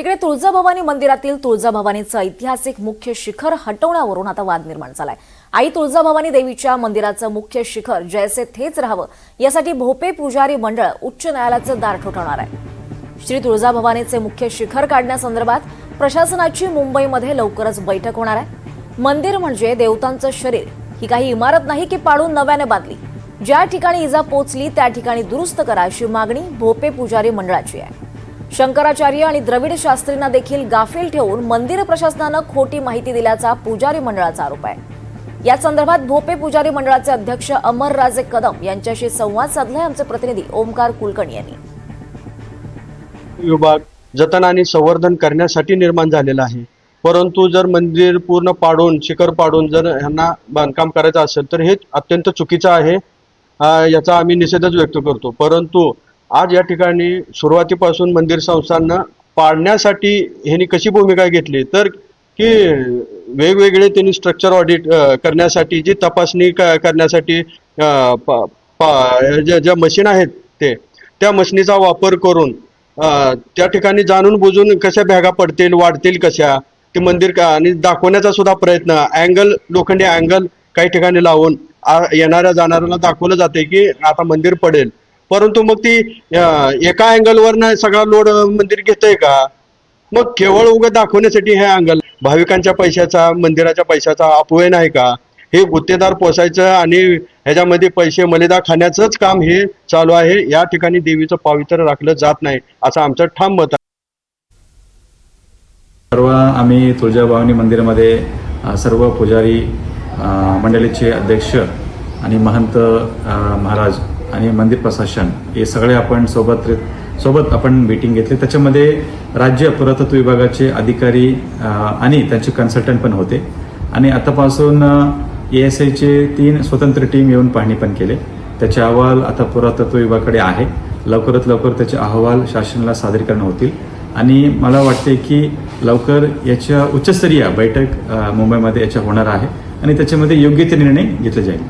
एकीकडे तुळजाभवानी मंदिरातील तुळजाभवानीचं ऐतिहासिक मुख्य शिखर हटवण्यावरून आता वाद निर्माण झालाय। आई तुळजाभवानी देवीच्या मंदिराचं मुख्य शिखर जैसे थेच राहावं यासाठी भोपे पुजारी मंडळ उच्च न्यायालयाचं दार ठोठावणार आहे। श्री तुळजाभवानीचे मुख्य शिखर काढण्यासंदर्भात प्रशासनाची मुंबईमध्ये लवकरच बैठक होणार आहे। मंदिर म्हणजे देवतांचं शरीर, ही काही इमारत नाही की पाडून नव्याने बांधली। ज्या ठिकाणी इजा पोचली त्या ठिकाणी दुरुस्त करा अशी मागणी भोपे पुजारी मंडळाची आहे। शंकराचार्य आणि द्रविड शास्त्रींना देखील गाफील ठेवून मंदिर प्रशासनानं खोटी माहिती दिल्याचा पुजारी मंडळाचा आरोप आहे। या संदर्भात भोपे पुजारी मंडळाचे अध्यक्ष अमरराजे कदम यांच्याशी संवाद साधलाय आमचे प्रतिनिधी ओमकार कुलकर्णी यांनी। विभाग जतन आणि संवर्धन करण्यासाठी निर्माण झालेला आहे, परंतु जर मंदिर पूर्ण पाडून शिखर पाडून जर यांना बांधकाम करायचं असेल तर हे अत्यंत चुकीचं आहे। याचा आम्ही निषेधच व्यक्त करतो। परंतु आज या ठिकाणी सुरुवातीपासून मंदिर संस्थांना पाडण्यासाठी ह्यांनी कशी भूमिका घेतली तर की वेगवेगळे त्यांनी स्ट्रक्चर ऑडिट करण्यासाठी जी तपासणी करण्यासाठी ज्या मशीन आहेत त्या मशीनीचा वापर करून त्या ठिकाणी जाणून बुजून कशा भेगा पडतील वाढतील कशा ते मंदिर आणि दाखवण्याचा सुद्धा प्रयत्न अँगल लोखंडी अँगल काही ठिकाणी लावून येणाऱ्या जाणाऱ्याला दाखवलं जाते की आता मंदिर पडेल, परंतु मग ती एका अँगलवर ना सगळा लोड मंदिर घेतंय का? मग केवळ उगा दाखवण्यासाठी हे अँगल भाविकांच्या पैशाचा मंदिराच्या पैशाचा अपव्यय नाही का? हे गुत्तेदार पोसायचं आणि ह्याच्यामध्ये पैसे मलिदा खाण्याचंच काम हे चालू आहे। या ठिकाणी देवीचं पावित्र्य राखलं जात नाही असं आमचं ठाम मत आहे। परवा आम्ही तुळजाभवानी मंदिरामध्ये सर्व पुजारी मंडळीचे अध्यक्ष आणि महंत महाराज आणि मंदिर प्रशासन हे सगळे आपण सोबत आपण मीटिंग घेतली। त्याच्यामध्ये राज्य पुरातत्व विभागाचे अधिकारी आणि त्यांचे कन्सल्टंट पण होते आणि आतापासून ASIचे 3 स्वतंत्र टीम येऊन पाहणी पण केले। त्याचे अहवाल आता पुरातत्व विभागाकडे आहे। लवकरात लवकर त्याचे अहवाल शासनाला सादरीकरण होतील आणि मला वाटते की लवकर याच्या उच्चस्तरीय बैठक मुंबईमध्ये याच्या होणार आहे आणि त्याच्यामध्ये योग्य ते निर्णय घेतले जाईल।